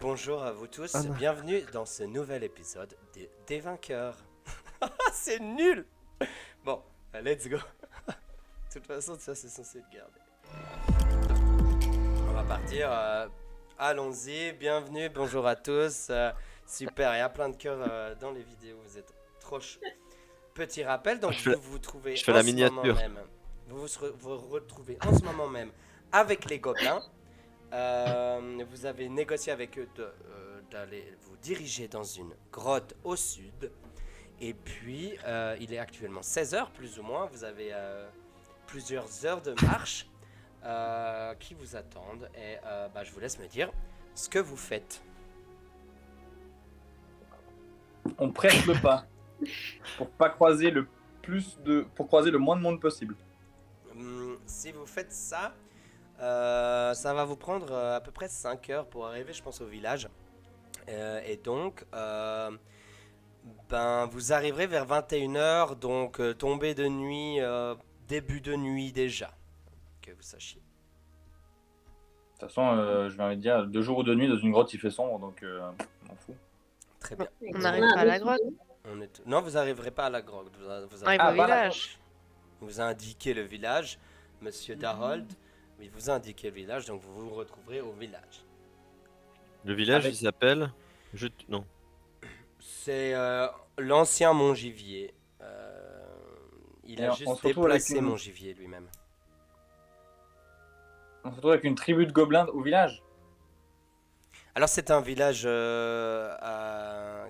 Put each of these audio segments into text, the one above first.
bonjour à vous tous, Ah non. bienvenue dans ce nouvel épisode des vainqueurs. C'est nul. Bon, let's go. De toute façon, ça c'est censé être gardé. On va partir. Allons-y, bienvenue, bonjour à tous. Super, il y a plein de cœurs dans les vidéos, vous êtes trop chauds. Petit rappel, donc Je vous vous trouvez je fais en la ce moment miniature. même. Vous retrouvez en ce moment même avec les gobelins. Vous avez négocié avec eux d'aller vous diriger dans une grotte au sud. Et puis, il est actuellement 16h plus ou moins. Vous avez plusieurs heures de marche qui vous attendent. Et je vous laisse me dire ce que vous faites. On presse le pas pour pas croiser pour croiser le moins de monde possible. Si vous faites ça, ça va vous prendre à peu près 5 heures pour arriver, je pense, au village. Et donc, vous arriverez vers 21h, donc tombée de nuit, début de nuit déjà, que vous sachiez. De toute façon, je vais envie de dire, 2 jours ou 2 nuits dans une grotte, il fait sombre, donc on m'en fout. Très bien. On n'arrive pas à la grotte. Non, vous n'arriverez pas à la grotte. Vous On arrive Ah, au pas la village. Il vous a indiqué le village, Monsieur Darold. Il vous a indiqué le village, donc vous vous retrouverez au village. Le village, Avec- il s'appelle... Non. C'est l'ancien Montgivier. Il Et a on se juste retrouve avec déplacé une- Montgivier lui-même. On se retrouve avec une tribu de gobelins au village. Alors c'est un village,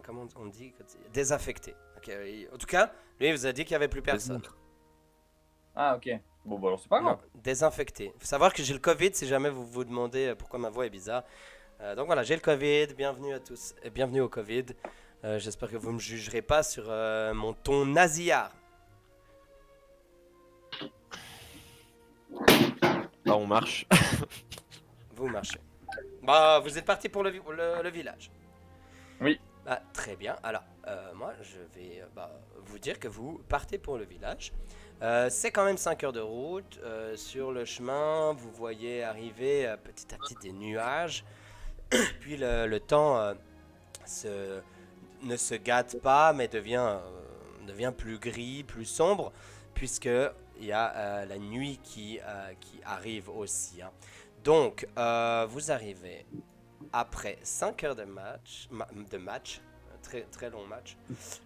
comment on dit, désaffecté. Ok, en tout cas, lui il vous a dit qu'il n'y avait plus personne. Ah, ok. Bon, bah alors c'est pas grave. Non, désinfecté. Faut savoir que j'ai le Covid si jamais vous vous demandez pourquoi ma voix est bizarre. Donc voilà, j'ai le Covid. Bienvenue à tous. Et bienvenue au Covid. J'espère que vous ne me jugerez pas sur mon ton nasillard. Ah, on marche. Vous marchez. Vous êtes parti pour le village. Oui. Très bien. Alors, moi, je vais vous dire que vous partez pour le village. C'est quand même 5 heures de route. Sur le chemin, vous voyez arriver petit à petit des nuages. Puis le temps ne se gâte pas, mais devient plus gris, plus sombre, puisque il y a la nuit qui arrive aussi. Hein. Donc, vous arrivez après 5 heures de match, très, très long match.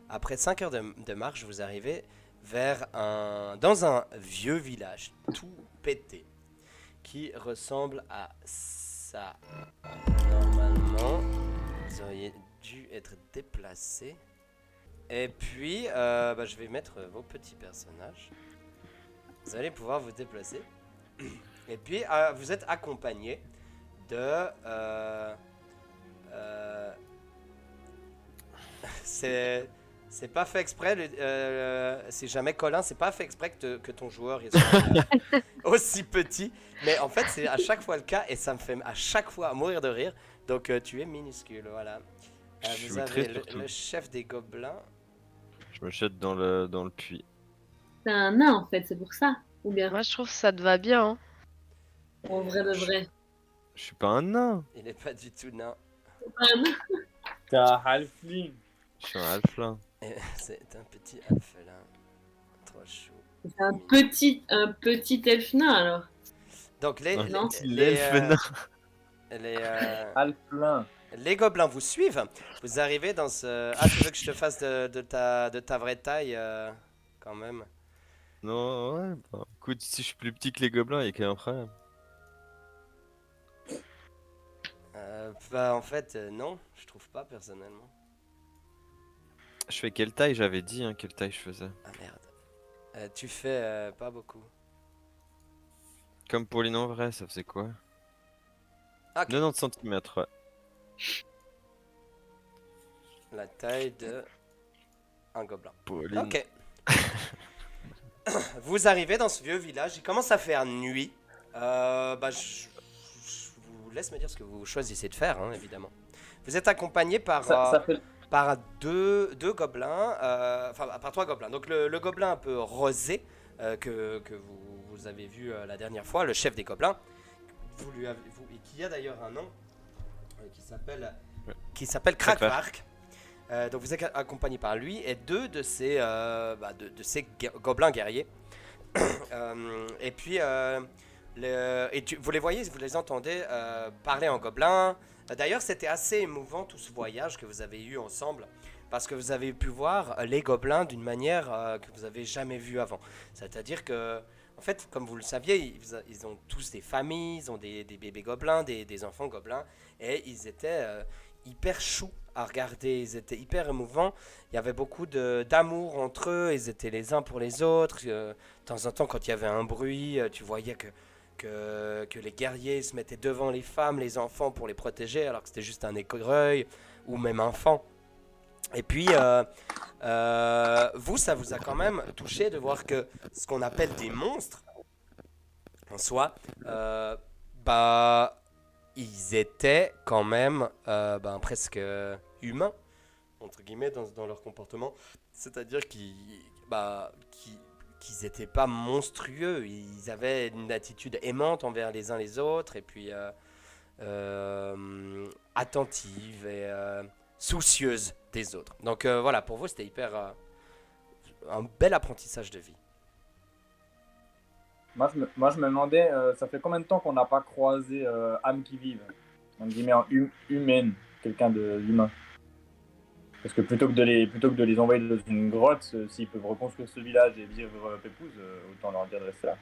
Après 5 heures de marche, vous arrivez dans un vieux village tout pété qui ressemble à ça. Normalement, vous auriez dû être déplacé. Et puis, je vais mettre vos petits personnages. Vous allez pouvoir vous déplacer. Et puis, vous êtes accompagné de... c'est pas fait exprès, si jamais Colin, c'est pas fait exprès que ton joueur il soit aussi petit. Mais en fait, c'est à chaque fois le cas et ça me fait à chaque fois mourir de rire. Donc, tu es minuscule, voilà. Je Vous suis avez très surtout. le chef des gobelins. Je me jette dans le puits. C'est un nain en fait, c'est pour ça. Ou bien Moi, je trouve que ça te va bien. Hein. en vrai de vrai. Je suis pas un nain. Il est pas du tout nain. Un nain. T'es un halfling. Je suis un halflin. Et c'est un petit alphelin. Trop chou. C'est un petit elfe nain alors. Donc, Non. L'elfe nain. Halflin. les gobelins vous suivent. Vous arrivez dans ce... Ah, tu veux que je te fasse de ta vraie taille quand même. Non, ouais, écoute, si je suis plus petit que les gobelins, il y a qu'un problème. En fait, non, je trouve pas personnellement. Je fais quelle taille? J'avais dit quelle taille je faisais. Ah merde. Tu fais pas beaucoup. Comme Pauline en vrai, ça faisait quoi? Ok. 90 cm, ouais. La taille de un gobelin. Pauline. Ok. Vous arrivez dans ce vieux village, il commence à faire nuit. Je vous laisse me dire ce que vous choisissez de faire, hein, évidemment. Vous êtes accompagné par, Ça fait... par deux gobelins, par 3 gobelins. Donc le gobelin un peu rosé que vous avez vu la dernière fois, le chef des gobelins, et qui a d'ailleurs un nom. qui s'appelle Krakvark. Krakvark. Donc vous êtes accompagné par lui et deux de ces, de ces gobelins guerriers. Et puis, vous les voyez, vous les entendez parler en gobelin. D'ailleurs, c'était assez émouvant tout ce voyage que vous avez eu ensemble. Parce que vous avez pu voir les gobelins d'une manière que vous n'avez jamais vue avant. C'est-à-dire que, en fait, comme vous le saviez, ils ont tous des familles, ils ont des bébés gobelins, des enfants gobelins. Et ils étaient hyper choux à regarder, ils étaient hyper émouvants. Il y avait beaucoup d'amour entre eux, ils étaient les uns pour les autres. De temps en temps, quand il y avait un bruit, tu voyais que les guerriers se mettaient devant les femmes, les enfants pour les protéger, alors que c'était juste un écureuil ou même un fan. Et puis, vous, ça vous a quand même touché de voir que ce qu'on appelle des monstres, en soi, ils étaient quand même presque humains, entre guillemets, dans leur comportement. C'est-à-dire qu'ils n'étaient pas monstrueux, ils avaient une attitude aimante envers les uns les autres, et puis attentive et soucieuse des autres. Donc voilà, pour vous, c'était hyper un bel apprentissage de vie. Moi, je me demandais, ça fait combien de temps qu'on n'a pas croisé âmes qui vivent, en guillemets, humaine, quelqu'un d'humain. Parce que plutôt que de les envoyer dans une grotte, s'ils peuvent reconstruire ce village et vivre pépouze, autant leur dire de rester là.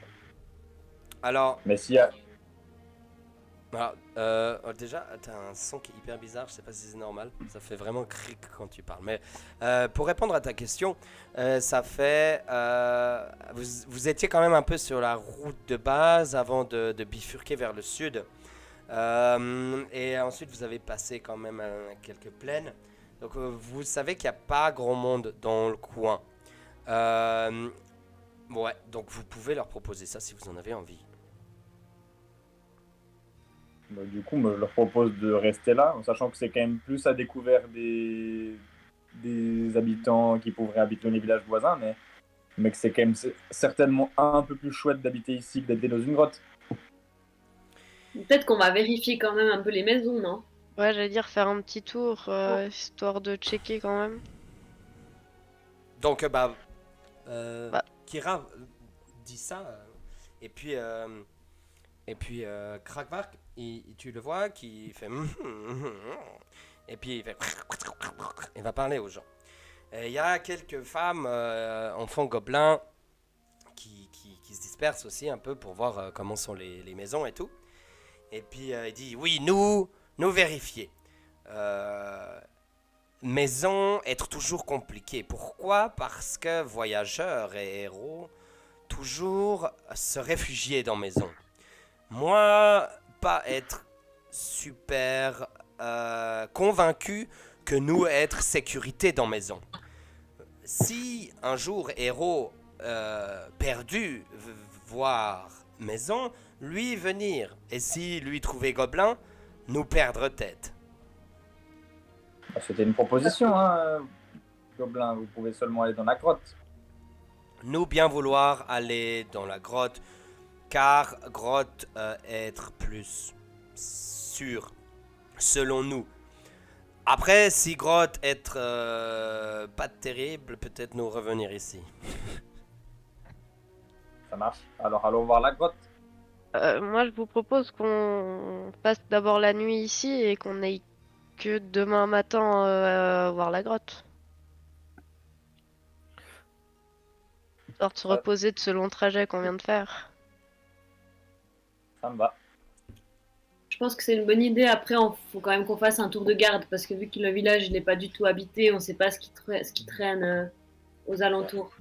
Alors, Mais s'il y a... déjà, t'as un son qui est hyper bizarre, je sais pas si c'est normal, ça fait vraiment cric quand tu parles. Mais pour répondre à ta question, ça fait... vous étiez quand même un peu sur la route de base avant de bifurquer vers le sud. Et ensuite, vous avez passé quand même quelques plaines. Donc vous savez qu'il n'y a pas grand monde dans le coin. Ouais, donc vous pouvez leur proposer ça si vous en avez envie. Bah, du coup, je leur propose de rester là, en sachant que c'est quand même plus à découvert des habitants qui pourraient habiter les villages voisins, mais que c'est quand même certainement un peu plus chouette d'habiter ici que d'habiter dans une grotte. Peut-être qu'on va vérifier quand même un peu les maisons, non? Ouais, j'allais dire faire un petit tour, histoire de checker quand même. Donc, Bah. Kira dit ça, et puis Krakvark, tu le vois qui fait et puis il fait il va parler aux gens. Il y a quelques femmes, enfants gobelins, qui se dispersent aussi un peu pour voir comment sont les maisons et tout. Et puis il dit oui, nous vérifier. Maison être toujours compliqué. Pourquoi? Parce que voyageurs et héros toujours se réfugier dans maison. Moi, pas être super convaincu que nous être sécurité dans maison. Si un jour héros perdu voir maison, lui venir. Et si lui trouver gobelin, nous perdre tête. C'était une proposition, hein, Gobelin. Vous pouvez seulement aller dans la grotte. Nous bien vouloir aller dans la grotte, car grotte être plus sûr, selon nous. Après, si grotte être pas terrible, peut-être nous revenir ici. Ça marche. Alors allons voir la grotte. Moi, je vous propose qu'on passe d'abord la nuit ici et qu'on aille que demain matin voir la grotte. Histoire de se reposer de ce long trajet qu'on vient de faire. Ça me va. Je pense que c'est une bonne idée. Après, il faut quand même qu'on fasse un tour de garde parce que vu que le village n'est pas du tout habité, on ne sait pas ce qui traîne aux alentours.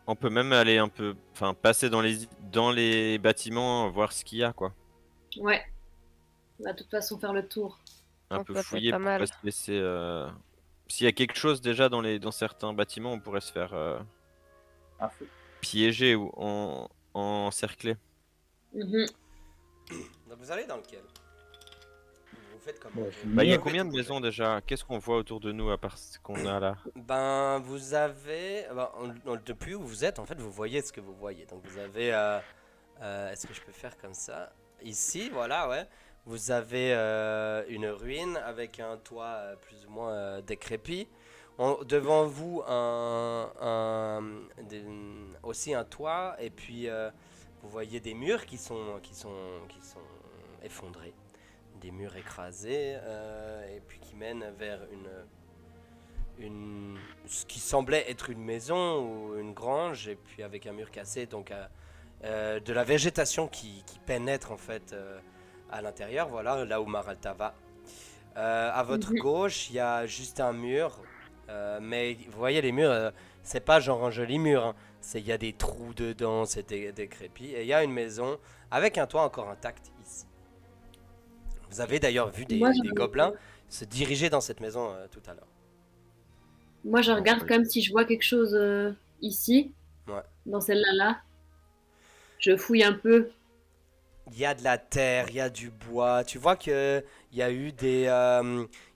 On peut même aller un peu, enfin passer dans les bâtiments, voir ce qu'il y a quoi. Ouais. On va de toute façon faire le tour. Un Donc, peu ça fait fouiller pas pour mal. pas se laisser. S'il y a quelque chose déjà dans certains bâtiments, on pourrait se faire Un feu. piéger ou encercler. Mhm. Donc vous allez dans lequel? Vous faites comment? Ouais, je- Bah, il y a Ouais. combien de maisons déjà? Qu'est-ce qu'on voit autour de nous à part ce qu'on a là? Ben, vous avez... depuis où vous êtes, en fait, vous voyez ce que vous voyez. Donc vous avez... est-ce que je peux faire comme ça? Ici, voilà, ouais. Vous avez une ruine avec un toit plus ou moins décrépit. Devant vous, aussi un toit, et puis vous voyez des murs qui sont effondrés, des murs écrasés, et puis qui mènent vers ce qui semblait être une maison ou une grange, et puis avec un mur cassé, donc de la végétation qui pénètre en fait à l'intérieur, voilà, là où Maralta va. À votre gauche, il y a juste un mur, mais vous voyez les murs, c'est pas genre un joli mur, hein. Il y a des trous dedans, c'est décrépit, et il y a une maison avec un toit encore intact ici. Vous avez d'ailleurs vu des gobelins se diriger dans cette maison tout à l'heure. Moi, je regarde quand même si je vois quelque chose ici, Ouais. dans celle-là. Là. Je fouille un peu. Il y a de la terre, il y a du bois. Tu vois que il y a eu il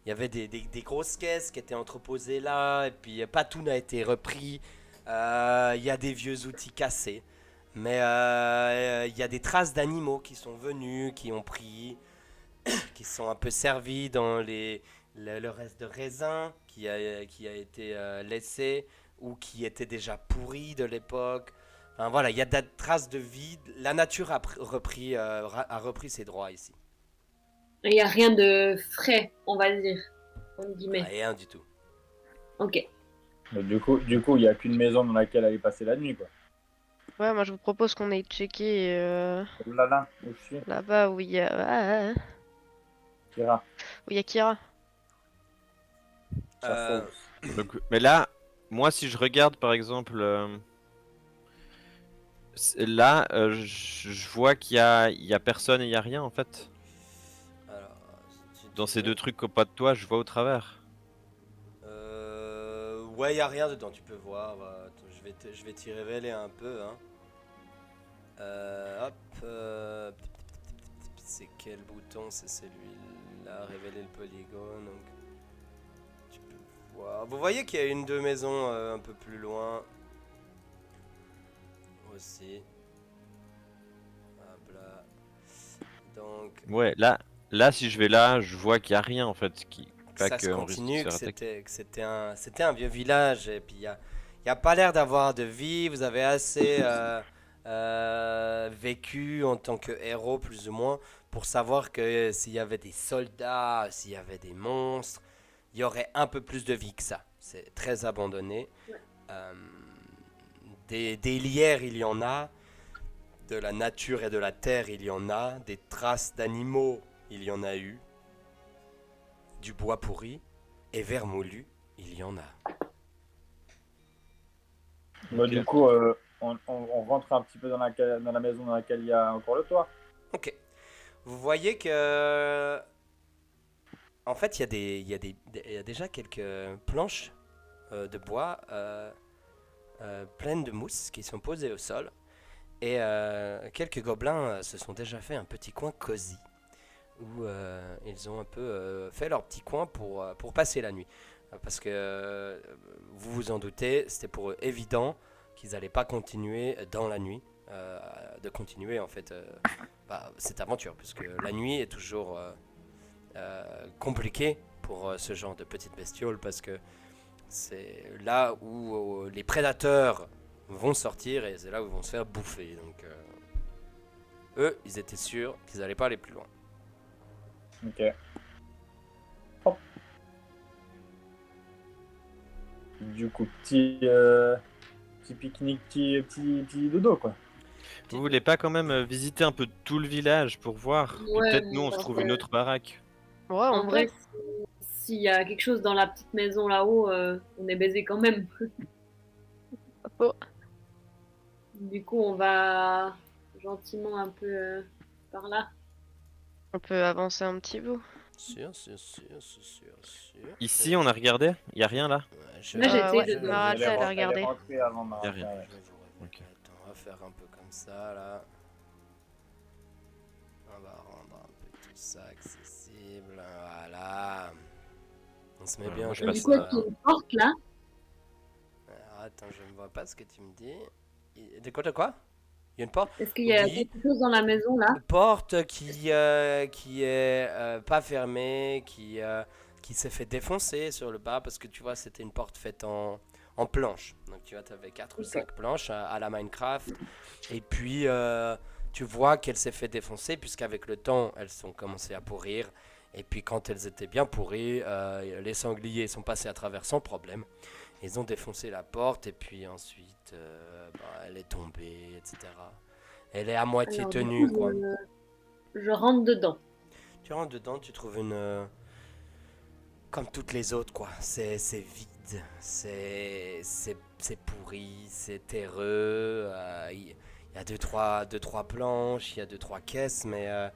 y avait des grosses caisses qui étaient entreposées là, et puis pas tout n'a été repris. Il y a des vieux outils cassés, mais il y a des traces d'animaux qui sont venus, qui ont pris, qui sont un peu servis dans le reste de raisin qui a été laissé ou qui était déjà pourri de l'époque. Enfin, voilà, il y a des traces de vie. La nature a repris ses droits ici. Il n'y a rien de frais, on va dire. En guillemets. Rien du tout. Ok. Mais du coup, il n'y a qu'une maison dans laquelle aller passer la nuit, quoi. Ouais, moi je vous propose qu'on aille checker Là, où je suis, là-bas où il y a... Kira. où il y a Kira. Euh, Donc, mais là, moi, si je regarde par exemple, là, je vois il y a personne et il y a rien en fait. alors, si tu Dans ces veux- deux trucs au pas de toi, je vois au travers. Ouais, il n'y a rien dedans, tu peux voir. Attends, je vais t'y révéler un peu. Hein. Hop. C'est quel bouton? C'est celui-là. Révéler le polygone. Donc, tu peux voir. Vous voyez qu'il y a une deux maisons un peu plus loin. Aussi. Hop là. Donc, Ouais, là, si je vais là, je vois qu'il y a rien en fait. Pas ça se qu'on risque de continue, se que faire attaquer. c'était un vieux village, et puis y a pas l'air d'avoir de vie. Vous avez assez vécu en tant que héros, plus ou moins, pour savoir que s'il y avait des soldats, s'il y avait des monstres, il y aurait un peu plus de vie que ça. C'est très abandonné. Euh, des lierres, il y en a. De la nature et de la terre, il y en a. Des traces d'animaux, il y en a eu. Du bois pourri et vermoulu, il y en a. Bah, Ok. du coup, on rentre un petit peu dans la maison dans laquelle il y a encore le toit. Ok. Vous voyez que... En fait, il y a déjà quelques planches de bois pleines de mousse qui sont posées au sol. Et quelques gobelins se sont déjà fait un petit coin cosy, où ils ont un peu fait leur petit coin pour passer la nuit. Parce que vous vous en doutez, c'était pour eux évident qu'ils n'allaient pas continuer dans la nuit, de continuer en fait cette aventure, puisque la nuit est toujours compliquée pour ce genre de petites bestioles, parce que c'est là où les prédateurs vont sortir et c'est là où ils vont se faire bouffer. Donc eux, ils étaient sûrs qu'ils n'allaient pas aller plus loin. Ok. Hop. Du coup, petit pique-nique, petit dodo, quoi. Vous voulez pas quand même visiter un peu tout le village pour voir? Puis Ouais, peut-être nous on se parce trouve que- une autre baraque. Ouais, En on vrai, peut. s'il y a quelque chose dans la petite maison là-haut, on est baisé quand même. Pas faux. Du coup, on va gentiment un peu par là. On peut avancer un petit bout. Sûr. Ici on a regardé? Il y a rien là? Ouais, je, Là, j'ai essayé ouais, de- Maralta, elle a Elle est regardé. rentrée avant Y a Maralta, rien. ouais. je vais vous révéler. Ok. Attends, on va faire un peu comme ça là. On va rendre un peu tout ça accessible. Voilà. On se met Voilà, bien moi, je comme Du passe coup, ça. est-ce qu'il y a une porte là? Alors, attends, je ne vois pas ce que tu me dis. De quoi? Il y a une porte. Est-ce qu'il y a Oui. quelque chose dans la maison là? Une porte qui est pas fermée, qui s'est fait défoncer sur le bas parce que tu vois, c'était une porte faite en planches. Donc tu vois, tu avais 4 ou 5 planches à la Minecraft. Et puis tu vois qu'elle s'est fait défoncer puisqu'avec le temps, elles ont commencé à pourrir. Et puis quand elles étaient bien pourries, les sangliers sont passés à travers sans problème. Ils ont défoncé la porte et puis ensuite, elle est tombée, etc. Elle est à moitié Alors, du tenue, coup, quoi. je rentre dedans. Tu rentres dedans, tu trouves une... comme toutes les autres, quoi. C'est vide, c'est pourri, c'est terreux. Il y a deux trois planches, il y a deux trois caisses, mais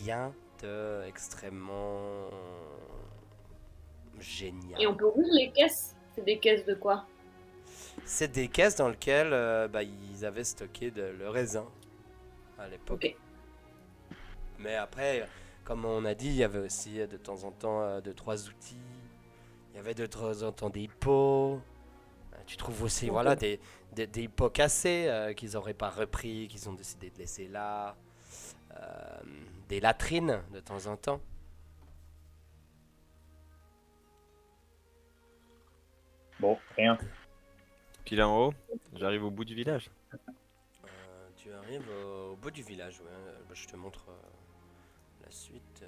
rien de extrêmement génial. Et on peut ouvrir les caisses? C'est des caisses de quoi? C'est des caisses dans lesquelles ils avaient stocké le raisin à l'époque. Ok. Mais après, comme on a dit, il y avait aussi de temps en temps 2-3 outils. Il y avait de temps en temps des pots. Tu trouves aussi voilà, des pots cassés qu'ils n'auraient pas repris, qu'ils ont décidé de laisser là. Des latrines de temps en temps. Bon, rien. Puis là en haut, j'arrive au bout du village. Tu arrives au bout du village, ouais. Je te montre la suite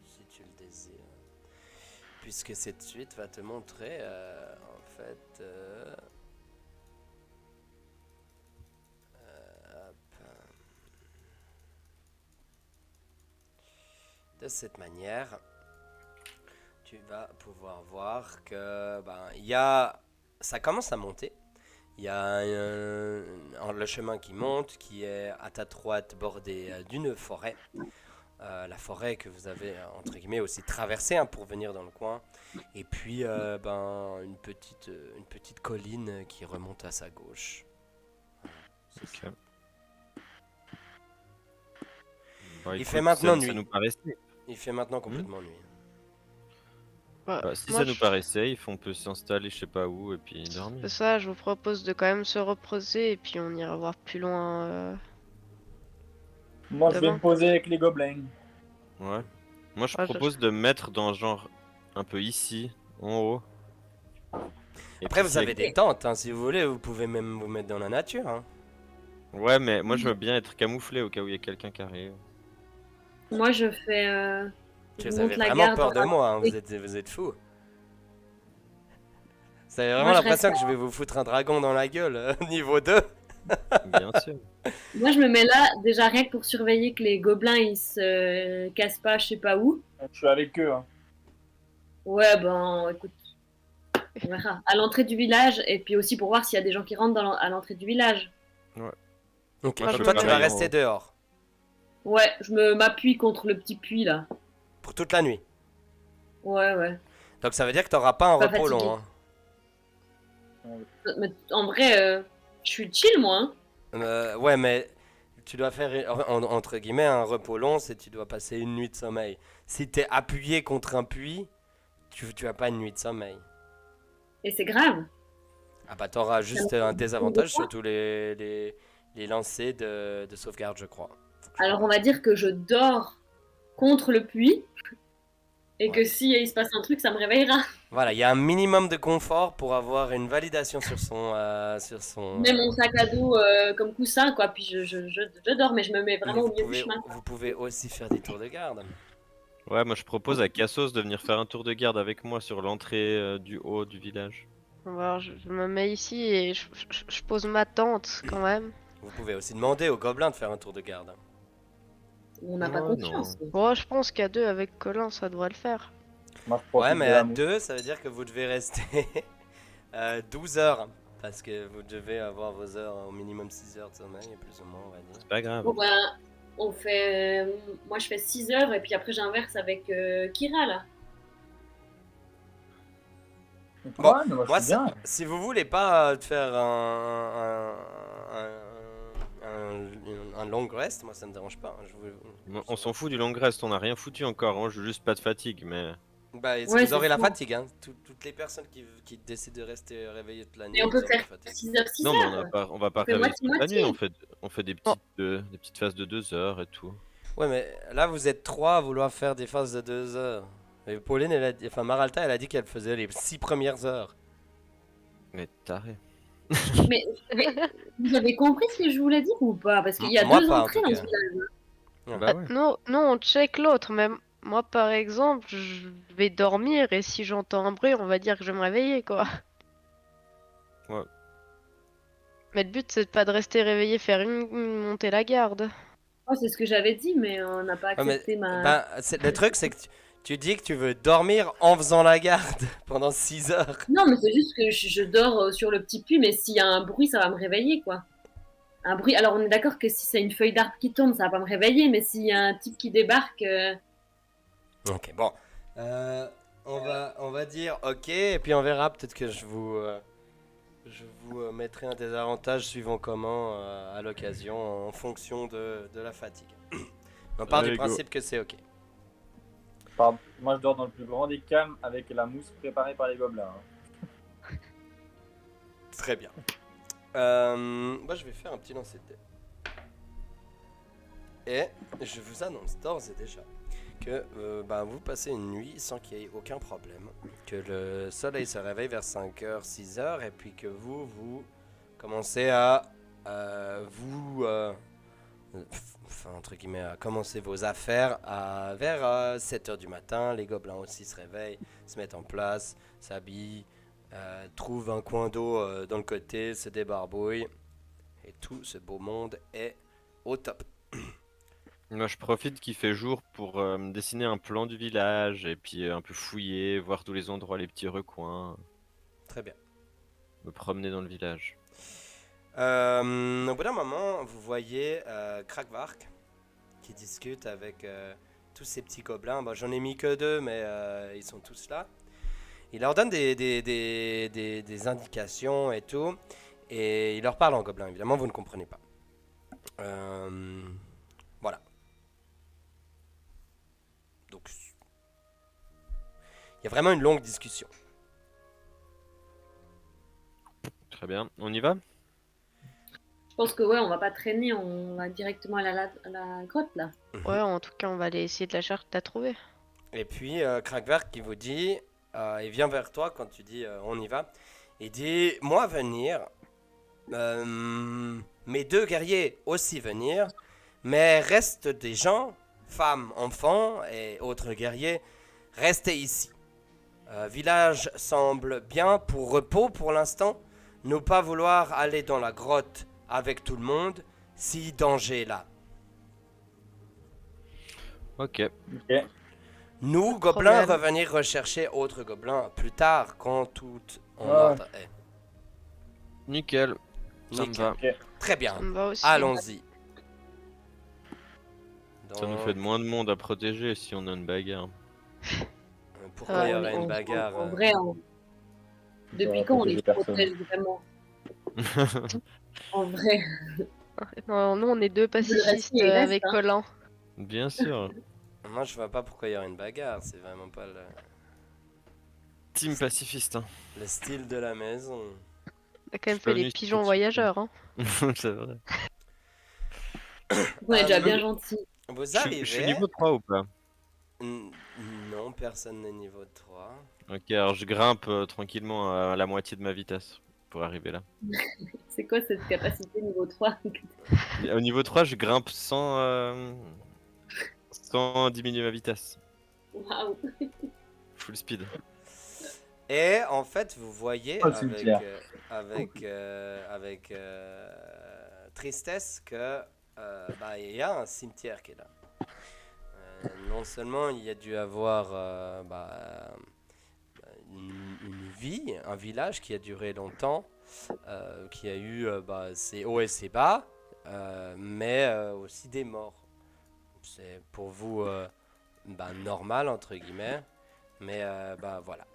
si tu le désires. Puisque cette suite va te montrer en fait hop, de cette manière tu vas pouvoir voir que il y a ça commence à monter. Il y a le chemin qui monte, qui est à ta droite bordé d'une forêt. La forêt que vous avez, entre guillemets, aussi traversée pour venir dans le coin. Et puis, une petite colline qui remonte à sa gauche. Ok. Bon, Il écoute, fait maintenant ça nuit. nous paraissait. Il fait maintenant complètement nuit. Ouais, Si moi, ça nous paraît safe, on peut s'installer je sais pas où et puis dormir. c'est ça, je vous propose de quand même se reposer et puis on ira voir plus loin. Moi, je vais Demain. me poser avec les gobelins. Ouais. Moi je Ah, propose de mettre dans genre un peu ici, en haut. Et Après, puis, vous s'il y a- avez des tentes, hein, si vous voulez, vous pouvez même vous mettre dans la nature. Hein. Ouais, mais moi je veux bien être camouflé au cas où il y a quelqu'un qui arrive. Moi, je fais. Je Vous monte avez la vraiment garde. peur dans de la- moi, hein, vous êtes fous. Vous avez vraiment Moi, je l'impression reste que je vais vous foutre un dragon dans la gueule, niveau 2. Bien sûr. Moi, je me mets là, déjà rien que pour surveiller que les gobelins ils se cassent pas, je sais pas où. Je suis avec eux. Hein. Ouais, ben, écoute, on verra. À l'entrée du village, et puis aussi pour voir s'il y a des gens qui rentrent à l'entrée du village. Ok, Moi, je donc me toi tu mets vas pareil, rester en haut. dehors Ouais, m'appuie contre le petit puits là. pour toute la nuit. Ouais, ouais. Donc ça veut dire que t'auras pas un Pas repos fatigué. long. Hein. Mais en vrai, je suis chill moi. Hein. Ouais, mais tu dois faire entre guillemets un repos long, c'est tu dois passer une nuit de sommeil. Si t'es appuyé contre un puits, tu as pas une nuit de sommeil. Et c'est grave. Ah bah t'auras juste un désavantage sur tous les lancers de sauvegarde, je crois. Alors on va dire que je dors contre le puits. Et Ouais. que si il se passe un truc, ça me réveillera. Voilà, il y a un minimum de confort pour avoir une validation sur son Je mets mon sac à dos comme coussin, quoi. Puis je dors, mais je me mets mais vraiment au milieu du chemin. vous pouvez aussi faire des tours de garde. Ouais, moi je propose à Cassos de venir faire un tour de garde avec moi sur l'entrée du haut du village. Bon, bah, alors, je me mets ici et je pose ma tente quand même. Vous pouvez aussi demander aux gobelins de faire un tour de garde. On n'a pas Ouais, confiance. Bon, je pense qu'à deux avec Colin, ça devrait le faire. Moi, je profite Ouais, mais de à l'amour. 2, ça veut dire que vous devez rester 12 heures. Parce que vous devez avoir vos heures, au minimum 6 heures de sommeil, plus ou moins, on va dire. C'est pas grave. Bon, ben, on fait. Moi, je fais 6 heures et puis après, j'inverse avec Kira, là. Bon, Ouais, mais moi, Moi, je suis bien. si vous voulez pas faire un long rest, moi ça me dérange pas. Hein. On s'en fout du long rest, on a rien foutu encore, hein, je veux juste pas de fatigue, mais Bah, Ouais, vous aurez c'est la ça. fatigue, hein. Toutes les personnes qui décident de rester réveillées toute la nuit, Et on vous peut aurez faire la fatigue. 6 heures, 6 Non, mais heures. on va pas fait réveiller toute la nuit. moitié-moitié. On fait Oh. des petites phases de 2 heures et tout. Ouais, mais là, vous êtes 3 à vouloir faire des phases de 2 heures. Et Pauline, enfin Maralta, elle a dit qu'elle faisait les 6 premières heures. Mais taré. Mais vous avez compris ce que je voulais dire ou pas? Parce qu'il y a Moi, deux pas, en entrées tout dans cas. ce village. Ouais. Bah ouais. Non, on check l'autre, mais moi par exemple, je vais dormir et si j'entends un bruit, on va dire que je vais me réveiller quoi. Ouais. Mais le but c'est pas de rester réveillé, faire une monter la garde. Oh, c'est ce que j'avais dit, mais on n'a pas Ouais, mais accepté ma. ben, le truc, c'est que tu dis que tu veux dormir en faisant la garde pendant 6 heures. Non, mais c'est juste que je dors sur le petit puits, mais s'il y a un bruit, ça va me réveiller, quoi. Un bruit. Alors, on est d'accord que si c'est une feuille d'arbre qui tombe, ça va pas me réveiller, mais s'il y a un type qui débarque. Ok, bon. On va dire ok, et puis on verra. Peut-être que je vous mettrai un désavantage suivant comment à l'occasion, en fonction de la fatigue. On part du Allez, go. principe que c'est ok. Moi, je dors dans le plus grand des calmes avec la mousse préparée par les gobelins. Hein. Très bien. Moi, je vais faire un petit lancer de dés. Et je vous annonce d'ores et déjà que vous passez une nuit sans qu'il y ait aucun problème. Que le soleil se réveille vers 5h, 6h, et puis que vous commencez à entre guillemets, à commencer vos affaires vers 7h du matin. Les gobelins aussi se réveillent, se mettent en place, s'habillent, trouvent un coin d'eau dans le côté, se débarbouillent. Et tout ce beau monde est au top. Moi, je profite qu'il fait jour pour me dessiner un plan du village et puis un peu fouiller, voir tous les endroits, les petits recoins, Très bien. me promener dans le village. Au bout d'un moment, vous voyez Krakvark qui discute avec tous ces petits gobelins. J'en ai mis que 2, mais ils sont tous là. Il leur donne des indications et tout. Et il leur parle en gobelin. Évidemment, vous ne comprenez pas. Voilà. Donc, il y a vraiment une longue discussion. Très bien, on y va? Je pense que ouais, on va pas traîner, on va directement à la grotte là. Ouais, en tout cas, on va aller essayer de la trouver. Et puis, Krakvark qui vous dit, il vient vers toi quand tu dis on y va. Il dit, moi venir, mes 2 guerriers aussi venir, mais reste des gens, femmes, enfants et autres guerriers, restez ici. Village semble bien pour repos pour l'instant. Ne pas vouloir aller dans la grotte avec tout le monde, si danger là. Ok. Ok. Nous, Pas de gobelins, problème. revenir rechercher autres gobelins plus tard quand tout en Ouais. ordre est. Nickel, ça me Nickel. va. Très bien, Ça me va aussi. allons-y. Ça nous fait de moins de monde à protéger si on a une bagarre. Pourquoi il y Ouais, aurait une bagarre En vrai, depuis quand on les protège vraiment? En vrai. Non, nous, on est 2 Le pacifistes respect, il reste, avec hein. Colin. Bien sûr, Moi, je vois pas pourquoi il y aurait une bagarre. C'est vraiment pas team pacifiste. Hein. le style de la maison. On a quand même suis pas fait les venu pigeons ici. voyageurs. Hein. C'est vrai. On est déjà bien Euh, gentil. Vous Je arrivez. suis niveau 3 ou pas? Non, personne n'est niveau 3. Ok, alors je grimpe tranquillement à la moitié de ma vitesse pour arriver là. C'est quoi cette capacité niveau 3? Et au niveau 3, je grimpe sans diminuer ma vitesse. Waouh. Full speed. Et en fait, vous voyez Oh, le cimetière. avec tristesse que il y a un cimetière qui est là. Non seulement il y a dû avoir une vie, un village qui a duré longtemps, qui a eu ses hauts et ses bas, mais aussi des morts. C'est pour vous normal entre guillemets, mais voilà.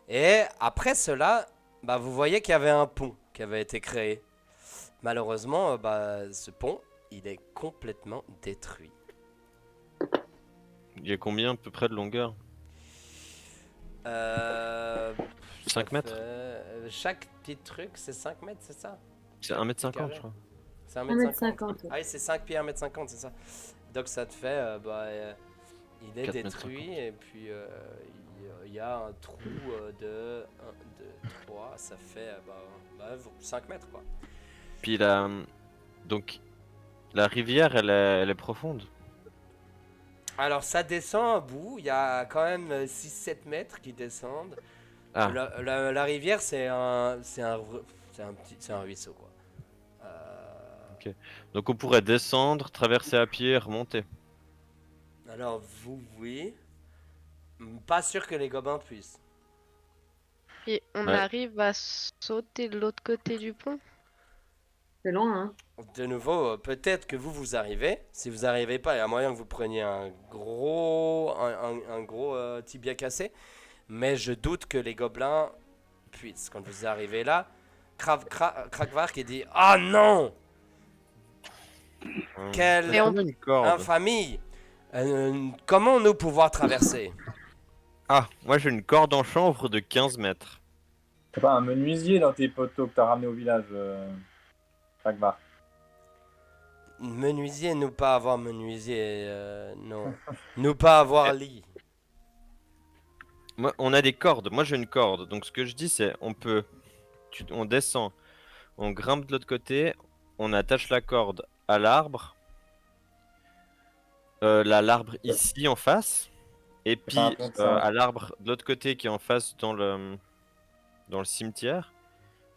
Et après cela, vous voyez qu'il y avait un pont qui avait été créé. Malheureusement, ce pont, il est complètement détruit. Il y a combien à peu près de longueur? Euh, 5 ça mètres. fait- Chaque petit truc, c'est 5 mètres, c'est ça? C'est 1m50, Carré. je crois. C'est 1m50. 1m50. Ah oui, c'est 5 pieds 1m50, c'est ça. Donc ça te fait, il est 4 mètres détruit 50. et puis il y a un trou de 1, 2, 3, ça fait 5 mètres quoi. Puis donc la rivière, elle est profonde. Alors ça descend à bout, il y a quand même 6-7 mètres qui descendent. Ah, La rivière c'est un ruisseau quoi. donc on pourrait descendre, traverser à pied et remonter. Alors vous oui, pas sûr que les gobelins puissent. Et on Ouais. arrive à sauter de l'autre côté du pont. C'est loin, hein. De nouveau, peut-être que vous arrivez. Si vous arrivez pas, il y a moyen que vous preniez un gros tibia cassé. Mais je doute que les gobelins puissent. Quand vous arrivez là, Krakvar qui dit ah non, quelle Et on- a une corde. infamie. Comment nous pouvoir traverser? Ah, moi j'ai une corde en chanvre de 15 mètres. T'as pas un menuisier dans tes poteaux que t'as ramené au village, Ragvar? Menuisier, nous pas avoir menuisier, non. Nous pas avoir lit. Moi, on a des cordes. Moi j'ai une corde. Donc ce que je dis c'est, on descend, on grimpe de l'autre côté, on attache la corde à l'arbre. L'arbre ici en face. Et C'est pas un puis pont de singe. à l'arbre de l'autre côté qui est en face dans le cimetière.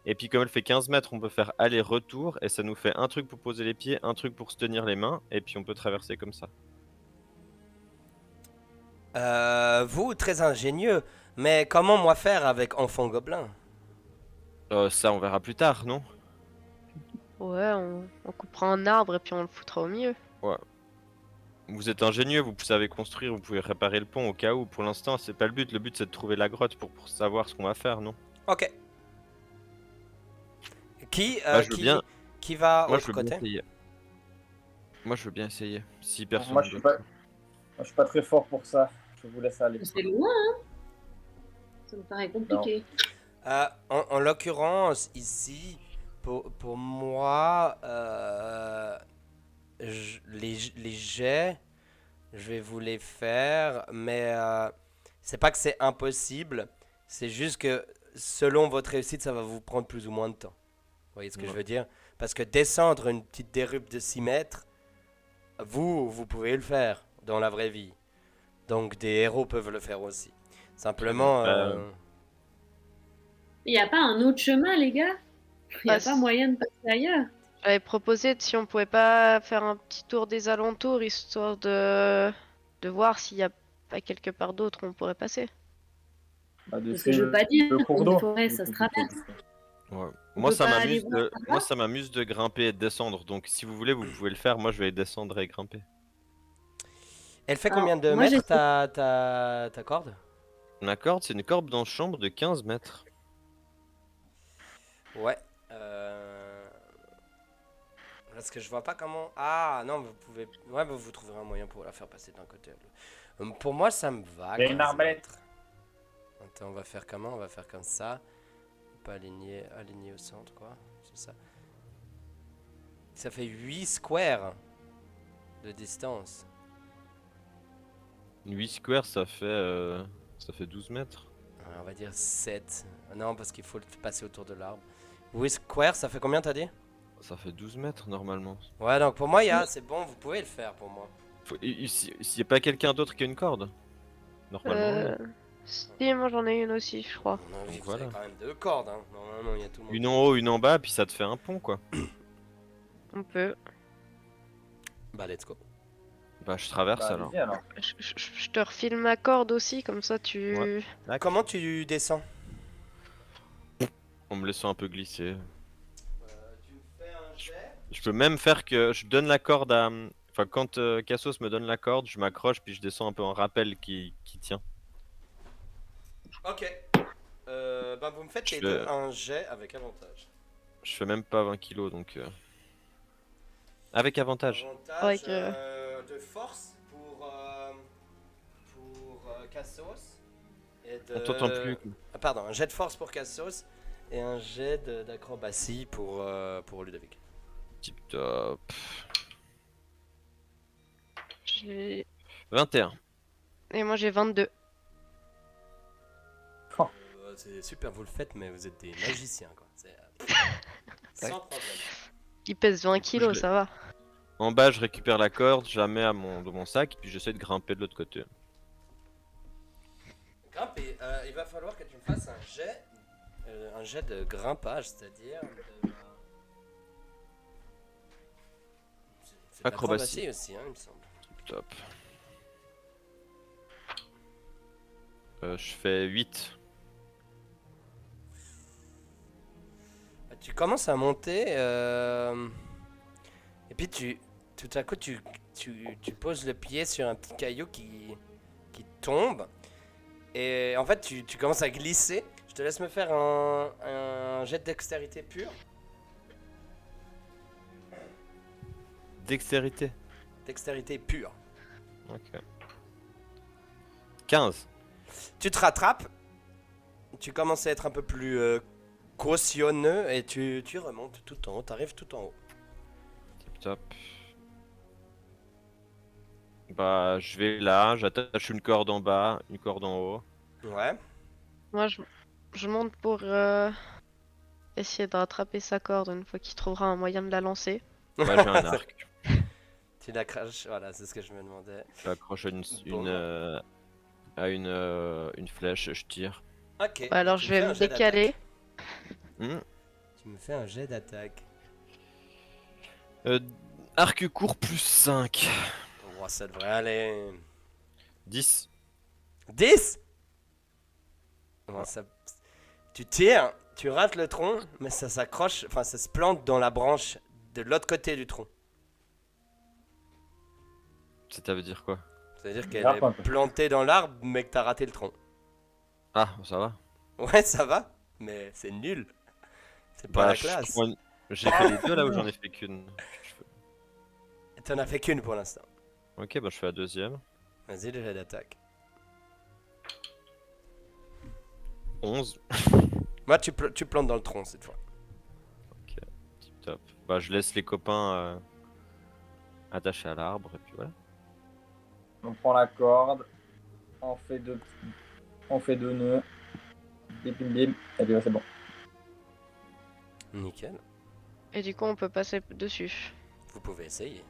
Et puis comme elle fait 15 mètres, on peut faire aller-retour. Et ça nous fait un truc pour poser les pieds, un truc pour se tenir les mains. Et puis on peut traverser comme ça. Vous, très ingénieux. Mais comment moi faire avec enfant gobelin? Ça on verra plus tard, non? Ouais, on coupera un arbre et puis on le foutra au milieu. Vous êtes ingénieux, vous savez construire, vous pouvez réparer le pont au cas où. Pour l'instant, c'est pas le but. Le but c'est de trouver la grotte pour savoir ce qu'on va faire, non? Ok. Qui, Moi, je veux bien. qui va Moi, autre je veux bien côté? essayer. Moi, je veux bien essayer. Si personne Moi, ne je veut. suis pas... Moi, je suis pas très fort pour ça. Je vous laisse aller. C'est loin, hein. Ça me paraît compliqué. En l'occurrence, ici, pour moi, les jets, je vais vous les faire, mais c'est pas que c'est impossible, c'est juste que selon votre réussite, ça va vous prendre plus ou moins de temps. Vous voyez ce que je Ouais. veux dire? Parce que descendre une petite déroute de 6 mètres, vous pouvez le faire dans la vraie vie. Donc des héros peuvent le faire aussi. Simplement, Il n'y a pas un autre chemin, les gars? Il n'y a Ah, pas moyen de passer ailleurs? J'avais proposé si on pouvait pas faire un petit tour des alentours histoire de voir s'il y a pas quelque part d'autre où on pourrait passer. Bah, de Parce que je veux pas dire, le cours une d'eau. forêt, ça se traverse. Ouais. On Moi, peut ça pas m'amuse aller voir moi, ça m'amuse de grimper et de descendre. Donc, si vous voulez, vous pouvez le faire. Moi, je vais descendre et grimper. elle fait Alors, combien de moi, mètres j'essaie- ta corde? Ma corde, c'est une corde dans chambre de 15 mètres. Ouais. Parce que je vois pas comment. Ah non, vous pouvez. Ouais, bah, vous trouverez un moyen pour la faire passer d'un côté à l'autre. Pour moi, ça me va. Il y a une 15 arbalète. mètres. Attends, on va faire comment? On va faire comme ça. Pas aligné au centre, quoi. C'est ça. Ça fait 8 squares de distance. 8 squares, ça fait 12 mètres. On va dire 7. Non, parce qu'il faut le passer autour de l'arbre. 8 squares, ça fait combien t'as dit? Ça fait 12 mètres normalement. Ouais, donc pour moi, c'est bon, vous pouvez le faire pour moi. S'il n'y a pas quelqu'un d'autre qui a une corde, normalement, oui. Si, moi j'en ai une aussi, je crois. Non, Donc vous avez voilà. quand même 2 cordes, hein. Normalement, il y a tout le monde. Une en haut, une en bas, puis ça te fait un pont, quoi. On peut. Bah, let's go. Bah, je traverse Bah, alors. allez-y, alors. Je te refile ma corde aussi, comme ça tu. Ouais. Comment tu descends? En me laissant un peu glisser. Tu fais un jet. Je peux même faire que je donne la corde à. Enfin, quand Cassos me donne la corde, je m'accroche, puis je descends un peu en rappel qui tient. Ok. Bah, vous me faites Je les fais- deux un jet avec avantage. Je fais même pas 20 kilos, donc. Avec avantage. Avantage Ouais, de force pour Cassos et Et On t'entend plus. Ah, pardon, un jet de force pour Cassos et un jet d'acrobatie pour Ludovic. Tip top. J'ai- 21. Et moi j'ai 22. C'est super, vous le faites, mais vous êtes des magiciens, quoi. Sans problème. Il pèse 20 Je kilos, l'ai. ça va. En bas, je récupère la corde, je la mets dans mon sac, et puis j'essaie de grimper de l'autre côté. Grimper, il va falloir que tu me fasses un jet de grimpage, c'est-à-dire c'est de Acrobatie. l'acrobatie aussi, hein, il me semble. Tip top. Je fais 8. Tu commences à monter et puis tout à coup tu poses le pied sur un petit caillou qui tombe et en fait tu commences à glisser. Je te laisse me faire un jet de dextérité pure. Dextérité. Dextérité pure. Ok. 15. Tu te rattrapes. Tu commences à être un peu plus cautionneux et tu remontes tout en haut. T'arrives tout en haut. Tip top. Bah, je vais là, j'attache une corde en bas, une corde en haut. Ouais. Moi je monte pour essayer de rattraper sa corde une fois qu'il trouvera un moyen de la lancer. Bah, j'ai un arc. Tu la craches. Voilà, c'est ce que je me demandais. J'accroche Bon. à une flèche, je tire. Ok. Bah, alors tu je fais vais un me jet décaler. Hmm. Tu me fais un jet d'attaque. Arc court plus 5. Oh, ça devrait aller. 10. 10. Bon, ça... Tu tires, tu rates le tronc, mais ça s'accroche, enfin ça se plante dans la branche de l'autre côté du tronc. Ça veut dire quoi? C'est-à-dire qu'elle Grave, un est peu. plantée dans l'arbre, mais que t'as raté le tronc. Ah, ça va. Ouais, ça va, mais c'est nul. C'est pas la je classe. prends J'ai fait les deux là où j'en ai fait qu'une. T'en as fait qu'une pour l'instant. Ok, bah je fais la deuxième. Vas-y, le jet d'attaque. 11. Moi, tu plantes dans le tronc cette fois. Tip top. Bah je laisse les copains attachés à l'arbre et puis voilà. On prend la corde, on fait deux nœuds, bim bim bim, et puis là, c'est bon. Nickel. Et du coup on peut passer dessus. Vous pouvez essayer.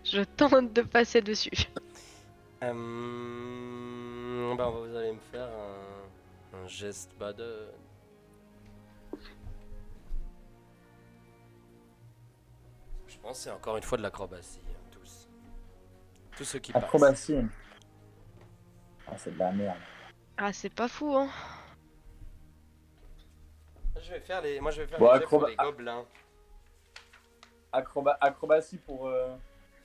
Je tente de passer dessus. Ben, vous allez me faire un geste de... Je pense que c'est encore une fois de l'acrobatie, hein, tous. Tous ceux qui passent. Acrobatie. Ah, c'est de la merde. Ah c'est pas fou hein. Je vais faire les... Moi je vais faire Bon, les jets pour les gobelins. Acrobatie pour...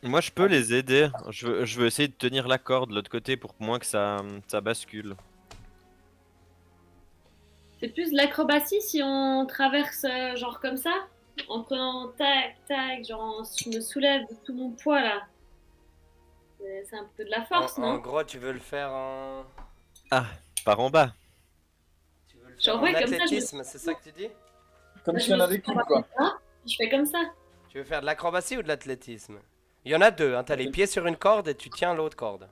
Moi je peux les aider. Je veux essayer de tenir la corde de l'autre côté pour moins que ça bascule. C'est plus de l'acrobatie si on traverse genre comme ça, en prenant tac, tac, genre je me soulève de tout mon poids là. C'est un peu de la force, En non? gros, tu veux le faire en... Par en bas. Tu veux le Genre, faire en ouais, comme ça, athlétisme, c'est ça que tu dis? Comme Moi, si je on me avait soulève qu'une, quoi. comme ça, je fais comme ça. Tu veux faire de l'acrobatie ou de l'athlétisme? Il y en a deux, hein. T'as les pieds sur une corde et tu tiens l'autre corde.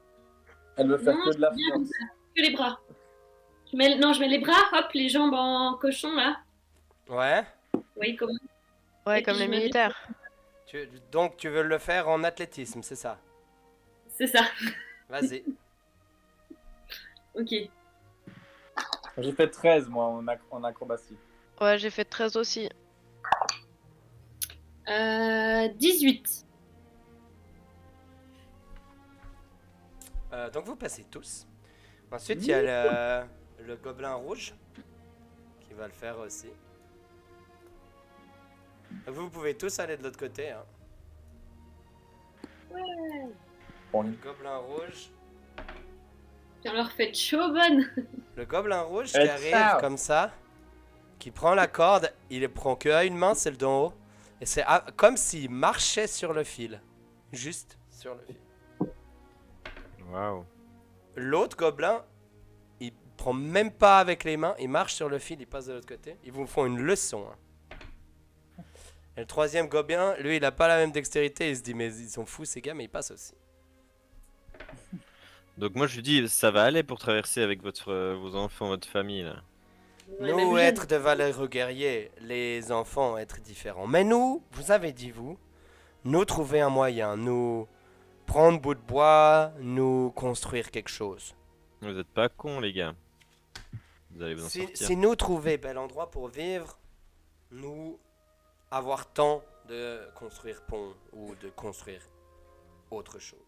Elle veut faire Non, que de la c'est bien force. Que les bras. Non, je mets les bras, hop, les jambes en cochon là. Ouais. Vous voyez comment? Ouais Et comme puis les je me dis- militaires. Donc tu veux le faire en athlétisme, c'est ça? C'est ça. Vas-y. Ok. J'ai fait 13, moi, en acrobatie. Ouais j'ai fait 13 aussi. 18. Donc vous passez tous. Ensuite, il y a le gobelin rouge qui va le faire aussi. Vous pouvez tous aller de l'autre côté. Hein. Bon, Le gobelin rouge. Puis on leur fait chaud bonne. Le gobelin rouge qui Et arrive ciao. comme ça, qui prend la corde, il le prend que à une main, c'est le d'en haut. Et c'est comme s'il marchait sur le fil. Juste sur le fil. Waouh. l'autre gobelin, il prend même pas avec les mains, il marche sur le fil, il passe de l'autre côté. Ils vous font une leçon. Hein. Et le troisième gobelin, lui, il a pas la même dextérité. Il se dit, mais ils sont fous ces gars, mais il passe aussi. Donc moi je lui dis, ça va aller pour traverser avec vos enfants, votre famille là. Ouais, Nous, même être jeune. de valeureux guerriers, les enfants, être différents. Mais nous, vous avez dit vous, nous trouver un moyen, nous prendre bout de bois, nous construire quelque chose. Vous êtes pas cons les gars. Vous allez vous en sortir. Si nous trouver bel endroit pour vivre, nous avoir temps de construire pont ou de construire autre chose.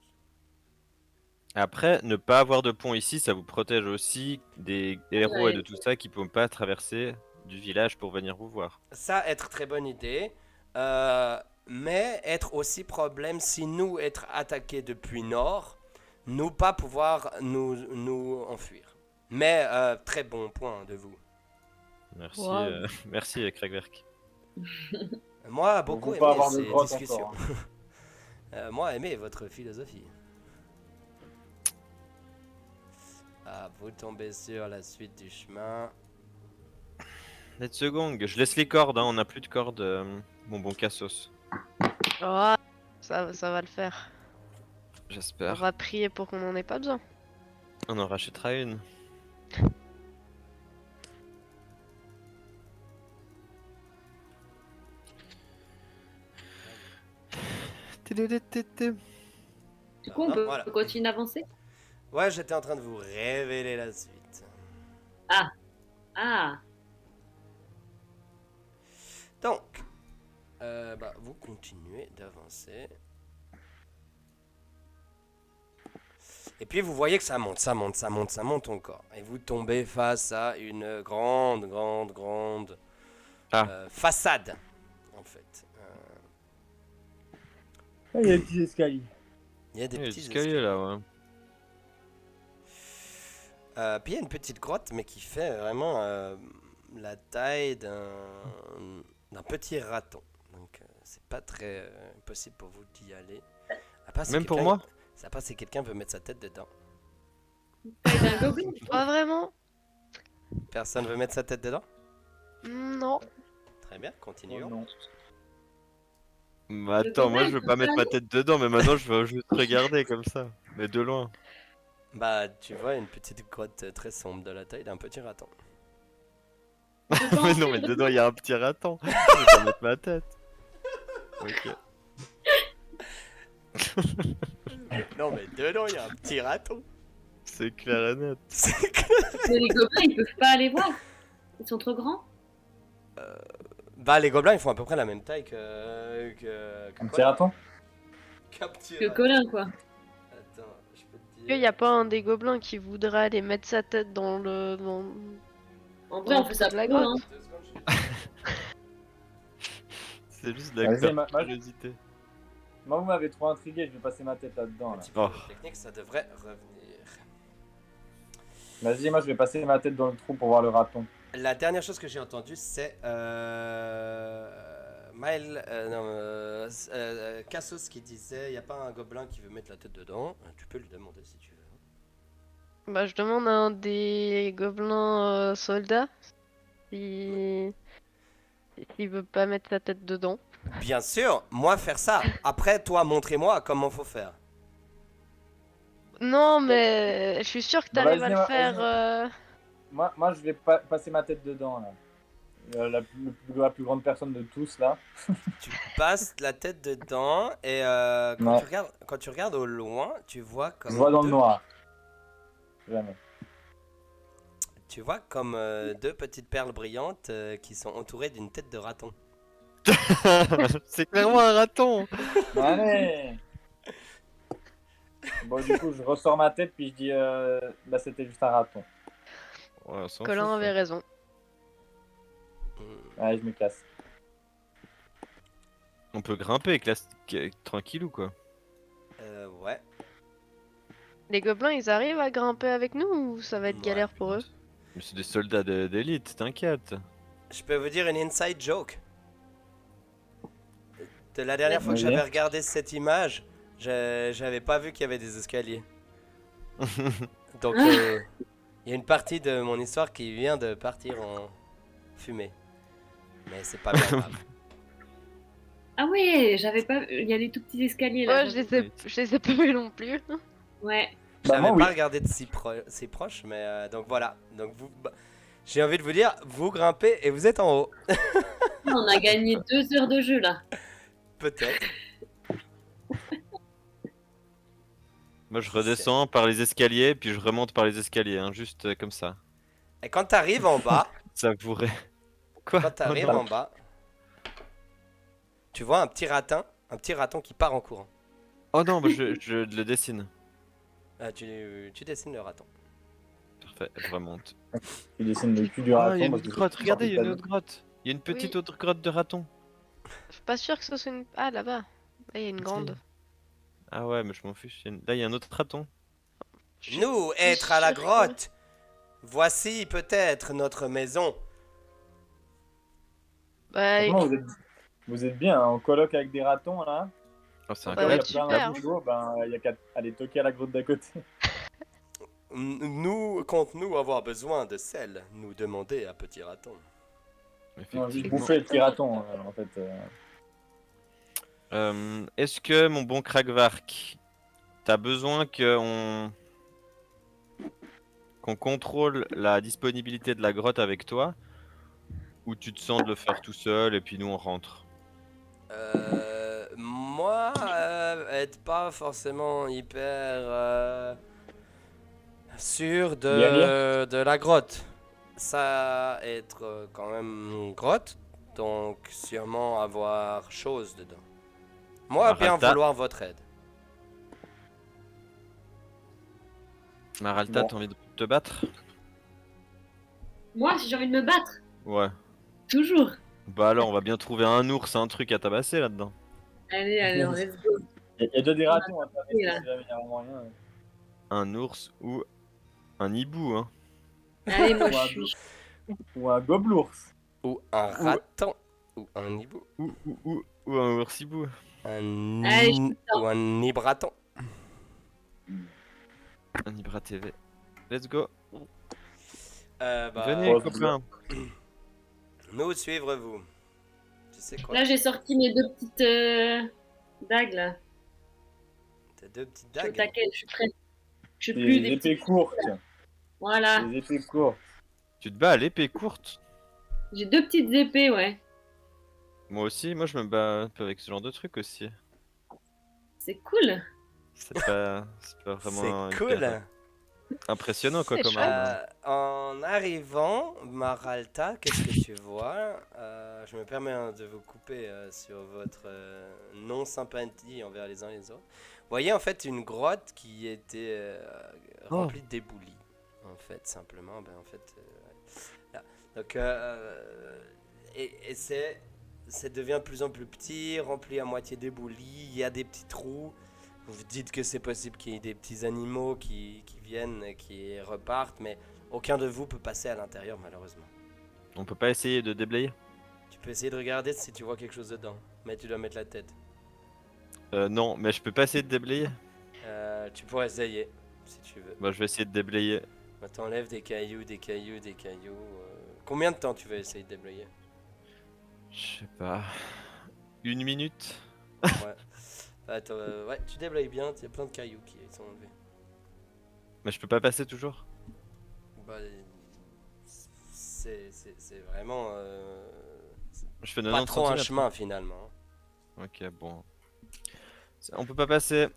Après, ne pas avoir de pont ici, ça vous protège aussi des héros et de tout ça qui ne peuvent pas traverser du village pour venir vous voir. Ça, être très bonne idée. Mais être aussi problème si nous être attaqués depuis nord, nous pas pouvoir nous enfuir. Mais très bon point de vous. Merci, Wow. merci Kragwerk. Moi, Pour beaucoup vous pas aimé avoir de ces grotte discussions. encore. Moi, aimé votre philosophie. Ah, vous tombez sur la suite du chemin. Let's go, je laisse les cordes, hein, on n'a plus de cordes, mon bon Cassos. Oh, ça va le faire. On J'espère. va prier pour qu'on n'en ait pas besoin. On en rachètera une. Du coup, on peut Voilà. continuer d'avancer. Ouais, j'étais en train de vous révéler la suite. Ah, Donc, vous continuez d'avancer. Et puis vous voyez que ça monte, ça monte, ça monte, ça monte encore. Et vous tombez face à une grande façade, en fait. Ah, il y a des petits escaliers. Il y a des Il y a des petits escaliers là, ouais. Puis il y a une petite grotte, mais qui fait vraiment la taille d'un petit raton. Donc c'est pas très possible pour vous d'y aller. À part si Même pour quelqu'un- moi À part si quelqu'un veut mettre sa tête dedans. t'as un gobelin. Pas vraiment. Personne veut mettre sa tête dedans? Non. Très bien, Oh continuons. non. Bah, attends, moi je veux pas mettre ma tête dedans, mais maintenant je veux juste regarder comme ça, mais de loin. Bah, tu vois une petite grotte très sombre de la taille d'un petit raton. Mais non, mais dedans il y a un petit raton. Je vais pas mettre ma tête. Ok. Non, mais dedans, il y a un petit raton. C'est clair et net. C'est que- Mais les gobelins, ils peuvent pas aller voir. Ils sont trop grands. Bah, les gobelins, ils font à peu près la même taille que Un petit raton. qu'un petit Que raton. Colin, quoi. Attends, je peux te Est-ce qu'il dire. n'y a pas un des gobelins qui voudrait aller mettre sa tête dans le. En vrai, on fait ça De la pour eux, hein. grotte. 2 secondes, je vais- C'est juste de la Vas-y, ma- curiosité. Moi, vous m'avez trop intrigué, je vais passer ma tête là-dedans. Un Là. petit peu Oh. de technique, ça devrait revenir. Vas-y, moi, je vais passer ma tête dans le trou pour voir le raton. La dernière chose que j'ai entendue, c'est Cassos qui disait il n'y a pas un gobelin qui veut mettre la tête dedans. Tu peux lui demander si tu veux. Bah, je demande à un des gobelins soldats s'il veut pas mettre sa tête dedans. Bien sûr, moi faire ça. Après, toi, montrez-moi comment faut faire. Non, mais je suis sûr que Bah, t'arrives à vas-y, le vas-y. faire. Moi, je vais passer ma tête dedans, là. La plus grande personne de tous, là. Tu passes la tête dedans et Ouais. quand tu regardes au loin, tu vois comme Je vois dans le deux- noir. Jamais. Tu vois comme deux petites perles brillantes qui sont entourées d'une tête de raton. C'est clairement un raton. Allez. Bon, du coup, je ressors ma tête, puis je dis, bah, c'était juste un raton. Ouais, on s'en Colin fout, avait ça. raison. Allez, je me casse. On peut grimper, tranquille ou quoi. Ouais. Les gobelins, ils arrivent à grimper avec nous ou ça va être Ouais. galère pour eux? Mais c'est des soldats d'élite, t'inquiète. Je peux vous dire une inside joke. De la dernière fois que Vas-y. j'avais regardé cette image, j'avais pas vu qu'il y avait des escaliers. Donc, il y a une partie de mon histoire qui vient de partir en fumée. Mais c'est pas bien grave. Ah ouais, j'avais pas. Il y a les tout petits escaliers là. Ouais, j'avoue. je les ai pas vus non plus. Ouais. Bah, J'avais moi, pas oui. regardé de si proche, mais donc voilà. Donc j'ai envie de vous dire, vous grimpez et vous êtes en haut. On a gagné 2 heures de jeu là. Peut-être. Moi, je Qui sait. redescends par les escaliers, puis je remonte par les escaliers, hein, juste comme ça. Et quand t'arrives en bas, Savouré. Quoi? quand t'arrives en bas, tu vois un petit raton qui part en courant. Oh non, moi, je le dessine. Tu dessines le raton. Parfait, je remonte. Tu dessines le cul du Ah, raton. il y a une parce autre que grotte, c'est regardez, il y a une sorti autre grotte. Il y a une petite Oui. autre grotte de ratons. Je suis pas sûre que ce soit une. Ah, là-bas. Là, il y a une grande. Ah ouais, mais je m'en fiche. Là, il y a un autre raton. Je suis Nous, être à la grotte. Voici peut-être notre maison. Bah, Franchement, vous êtes bien hein, en coloc avec des ratons là. Oh, c'est Bah, Quand il y a incroyable. plein super, de frigo, ben il y a qu'à aller toquer à la grotte d'à côté. Nous, compte-nous avoir besoin de sel, nous demander à petit raton. Non, juste Effectivement. bouffer le petit raton en fait. Est-ce que, mon bon Kragvark, t'as besoin qu'on contrôle la disponibilité de la grotte avec toi? Ou tu te sens de le faire tout seul et puis nous on rentre? Moi, être pas forcément hyper sûr de la grotte. Ça être quand même une grotte, donc sûrement avoir chose dedans. Moi, bien Maralta. vouloir votre aide. Maralta, Bon. t'as envie de te battre? Moi, si j'ai envie de me battre, Ouais. toujours. Bah alors, on va bien trouver un ours, un truc à tabasser là-dedans. Allez, allez, let's go. Il y a déjà des ratons à faire, Oui, là. si jamais il y a vraiment rien. Un ours ou un hibou, hein. Allez, moi Ou je un suis. Ou un gobelours. Ou un raton. Ou un hibou. Ou un ours-hibou. Allez, je suis Ou un hybraton. Un Ibra TV. Let's go. Bah, Venez, Oh, copains. nous suivre vous. Tu sais quoi? Là, j'ai sorti mes 2 petites dagues là. T'as deux petites Je suis au dagues. taquet, je suis prête. Je suis plus Des des épées petites. courtes. Voilà. Des épées courtes. Tu te bats à l'épée courte? J'ai 2 petites épées, ouais. Moi aussi, moi je me bats un peu avec ce genre de truc aussi. C'est cool. C'est pas vraiment C'est cool. hyper impressionnant quoi C'est comme chouette. arme. En arrivant, Maralta, qu'est-ce que tu vois? Je me permets de vous couper sur votre non-sympathie envers les uns et les autres. Vous voyez en fait une grotte qui était remplie d'éboulis. En fait, simplement, ben en fait, là. Donc, et ça devient de plus en plus petit, rempli à moitié d'éboulis. Il y a des petits trous. Vous vous dites que c'est possible qu'il y ait des petits animaux qui viennent et qui repartent, mais aucun de vous peut passer à l'intérieur malheureusement. On peut pas essayer de déblayer? Tu peux essayer de regarder si tu vois quelque chose dedans, mais tu dois mettre la tête. Non, mais je peux pas essayer de déblayer. Tu pourrais essayer, si tu veux. Bah je vais essayer de déblayer. Bah, t'enlèves des cailloux. Combien de temps tu vas essayer de déblayer? Je sais pas. 1 minute? Ouais. Attends, ouais, tu déblayes bien, il y a plein de cailloux qui sont enlevés. Mais je peux pas passer toujours? Bah, c'est vraiment Je fais pas 90 trop un centimètres. chemin finalement. Ok, bon. On peut pas passer.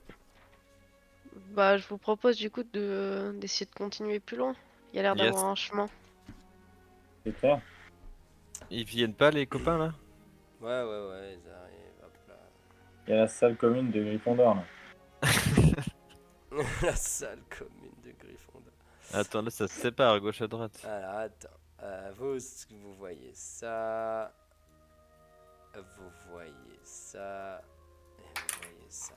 Bah, je vous propose du coup d'essayer de continuer plus loin. Il y a l'air Yes. d'avoir un chemin. C'est clair. Ils viennent pas les copains là? Ouais, ils arrivent, hop là. Il y a la salle commune de Gryffondor là. La salle commune de Gryffondor. Attends, là ça se sépare à gauche à droite. Alors attends, vous voyez ça, vous voyez ça, et vous voyez ça.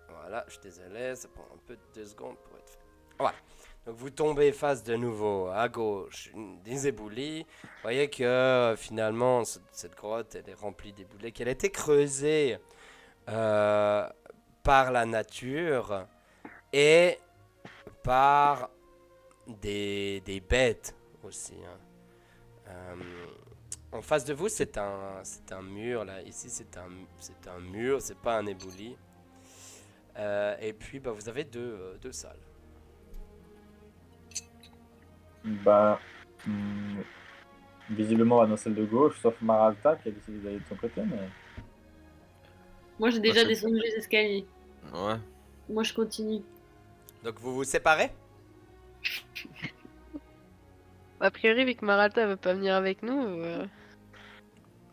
Voilà, je suis désolé, ça prend un peu de 2 secondes pour être fait. Voilà. Donc vous tombez face de nouveau à gauche des éboulis. Vous voyez que finalement cette grotte elle est remplie d'éboulis, qu'elle a été creusée par la nature et par des bêtes aussi, hein. En face de vous, c'est un mur là. Ici, c'est un mur, c'est pas un éboulis. Et puis, bah, vous avez deux salles. Bah, visiblement, on va dans celle de gauche, sauf Maralta qui a décidé d'aller de son côté, mais... Moi, j'ai déjà c'est- descendu les escaliers. Ouais. Moi, je continue. Donc, vous vous séparez? A priori, vu que Maralta veut pas venir avec nous,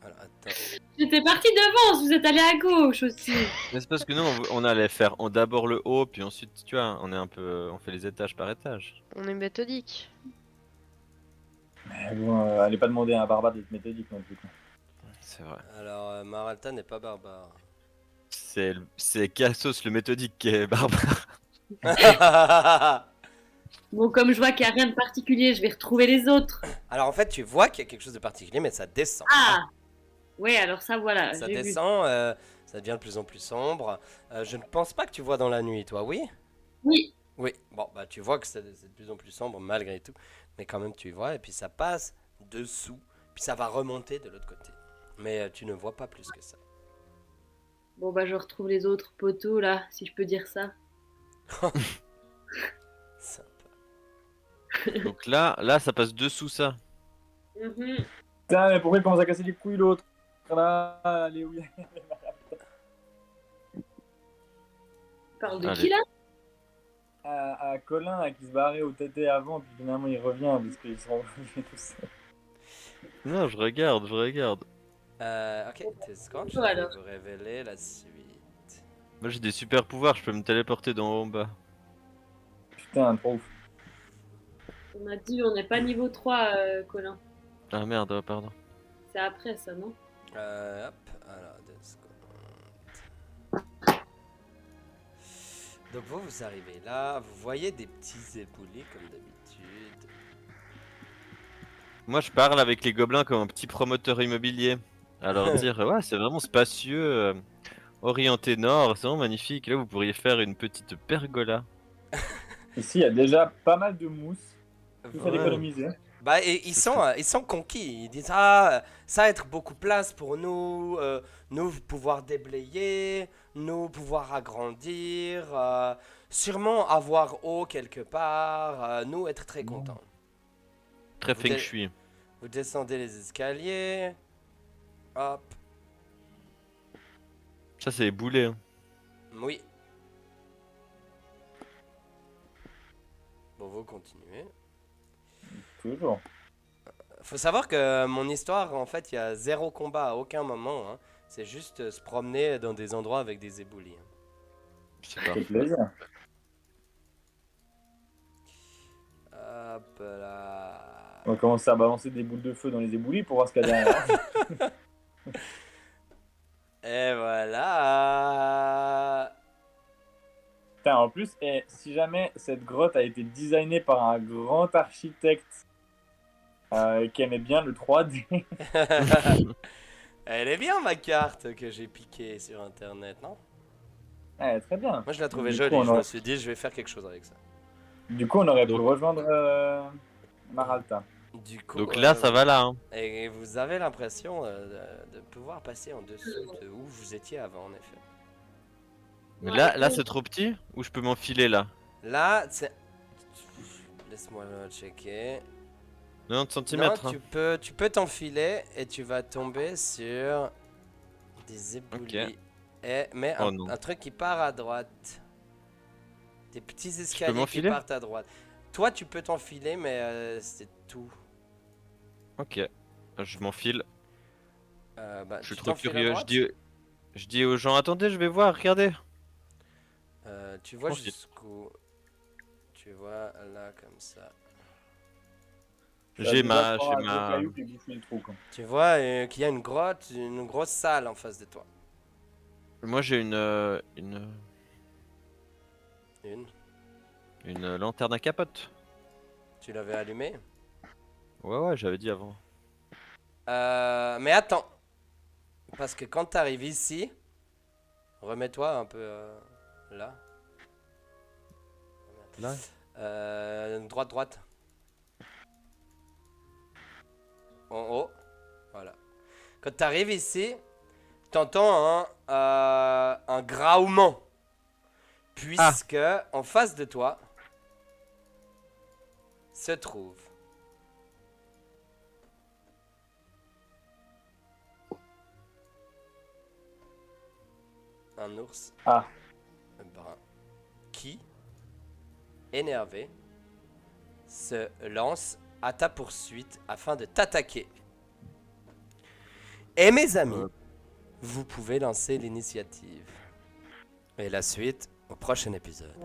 Alors, attends. J'étais partie devant, vous êtes allé à gauche aussi. Mais c'est parce que nous, on allait faire d'abord le haut, puis ensuite, tu vois, on fait les étages par étage. on est méthodique. Mais bon, allez pas demander à un barbare d'être méthodique non plus, quoi. C'est vrai. Alors, Maralta n'est pas barbare. C'est Cassos le méthodique qui est barbare. Bon, comme je vois qu'il n'y a rien de particulier, je vais retrouver les autres. Alors, en fait, tu vois qu'il y a quelque chose de particulier, mais ça descend. Ah! Ouais, alors ça, voilà, Ça j'ai vu. descend, ça devient de plus en plus sombre. Je ne pense pas que tu vois dans la nuit, toi, oui? Oui, Oui, bon, bah tu vois que c'est de plus en plus sombre malgré tout, mais quand même tu y vois, et puis ça passe dessous, puis ça va remonter de l'autre côté. Mais tu ne vois pas plus que ça. bon, bah, je retrouve les autres poteaux, là, si je peux dire ça. Sympa. Donc là, ça passe dessous ça. Mhm. Putain, mais pourquoi il commence à casser les couilles l'autre? Là, allez, oui. Tu parles de Allez. qui, là? À Colin qui se barrait au tété avant, puis finalement il revient parce qu'ils sont revenus tout seuls. Non, je regarde. Ok, Tescan, je Bon, vais alors. vous révéler la suite. Moi j'ai des super pouvoirs, je peux me téléporter d'en haut en bas. Putain, trop ouf. On m'a dit on n'est pas niveau 3, Colin. Ah merde, oh, pardon. C'est après, ça, non? Hop, alors 2 secondes. Donc vous arrivez là, vous voyez des petits éboulis comme d'habitude. Moi je parle avec les gobelins comme un petit promoteur immobilier. Alors dire, ouais, c'est vraiment spacieux, orienté nord, c'est vraiment magnifique. Là vous pourriez faire une petite pergola. Ici, il y a déjà pas mal de mousse. Tout ça Ouais. d'économiser. Bah, et ils sont conquis. Ils disent ah, ça va être beaucoup de place pour nous, nous pouvoir déblayer, nous pouvoir agrandir, sûrement avoir eau quelque part, nous être très contents. Très Vous feng dé- shui. Vous descendez les escaliers, hop, Ça c'est les boulets. Hein. oui. Bon, vous continuez. Toujours. Faut savoir que mon histoire, en fait, il y a zéro combat à aucun moment, hein. C'est juste se promener dans des endroits avec des éboulis, hein. C'est Ça fait parfait. plaisir. Hop là. On va commencer à balancer des boules de feu dans les éboulis pour voir ce qu'il y a derrière. Et voilà. Putain, en plus, si jamais cette grotte a été designée par un grand architecte qui aimait bien le 3D, Elle est bien ma carte que j'ai piquée sur internet, non? très bien. Moi je la trouvais Du jolie, coup, on je aurait- me suis dit je vais faire quelque chose avec ça. Du coup, on aurait pu Donc- rejoindre Maralta. Du coup, Donc là ça va là. Hein. Et vous avez l'impression de pouvoir passer en dessous de où vous étiez avant, en effet. Mais Ouais, là cool. c'est trop petit ou je peux m'enfiler là? Là, c'est... Laisse-moi le checker. 90 cm. Non, tu peux t'enfiler et tu vas tomber sur des éboulis. Mais Oh non. un truc qui part à droite. Des petits escaliers qui m'enfiler partent à droite. Toi, tu peux t'enfiler, mais c'est tout. Ok. Je m'enfile. Bah, Je suis tu trop t'enfiles à curieux. droite Je dis aux gens, attendez, je vais voir, regardez. Tu vois Tranquille. jusqu'où? Tu vois là, comme ça. J'ai ma. J'ai J'ai ma. caillou qui bouche le trou, quoi. Tu vois qu'il y a une grotte, une grosse salle en face de toi. Moi j'ai une lanterne à capote. Tu l'avais allumée. Ouais, j'avais dit avant. Mais attends. Parce que quand t'arrives ici, remets-toi un peu Là. Là. Droite. En haut. Voilà. Quand tu arrives ici, t'entends un grâlement. Puisque en face de toi se trouve un ours Ah. brun qui, énervé, se lance à ta poursuite afin de t'attaquer. Et mes amis, vous pouvez lancer l'initiative. Et la suite au prochain épisode.